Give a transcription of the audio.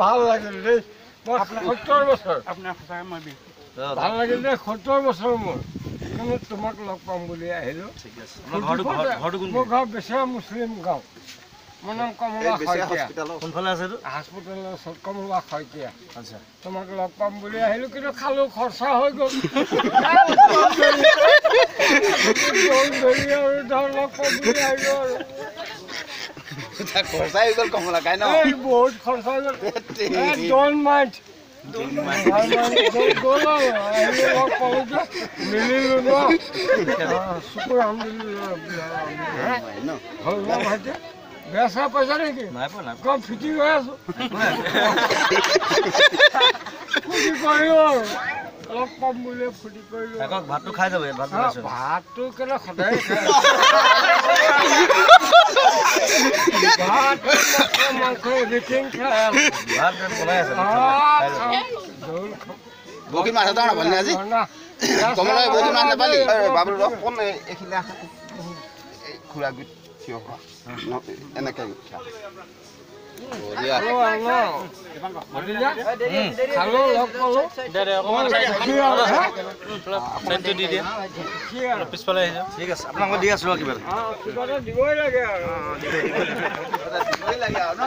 ভাল লাগিল দেই 70 বছৰ আপোনাৰ সঁচাকৈ মই ভাল লাগিল দেই 70 বছৰ মোৰ কিন্তু তোমাক লগ পাম বুলি আহিলোঁ মোৰ গাঁও বেচেৰা মুছলিম গাঁও মোৰ নাম কমলা শইকীয়া কোনফালে আছে হাস্পতালৰ ওচৰত কমলা শইকীয়া আচ্ছা তোমাক লগ পাম বুলি আহিলোঁ কিন্তু খালোঁ খৰচা হৈ গ'ল আৰু ধৰ লগ পাম বুলি আহিলোঁ আৰু খৰচা হৈ গ'ল কমলা খাই ন বহুত খৰচা হৈ গ'ল ডোন্ট মাইণ্ড মিলিলোঁ ন শুকুৰ আলহামদুলিল্লাহ বেয়া চেয়া পইচা নেকি কম ফিটিং হৈ আছোঁ ফুটি কৰিলোঁ আৰু লগ পাম বুলি ফুটি কৰিলোঁ ভাতটো খাই যাব ভাতটো কেলে সদায় খাই ভাত মাংস এভৰিথিং খাই বহুত মাছ এটা নাপালি আজি কমলা বহুত মাছ নাপালি বাবুল কোন এইখিনি আছে খুৰা গুট থিয় হোৱা এনেকে পিছফালে ঠিক আছে আপোনাক দি আছো কিবা দিবই লাগে আৰু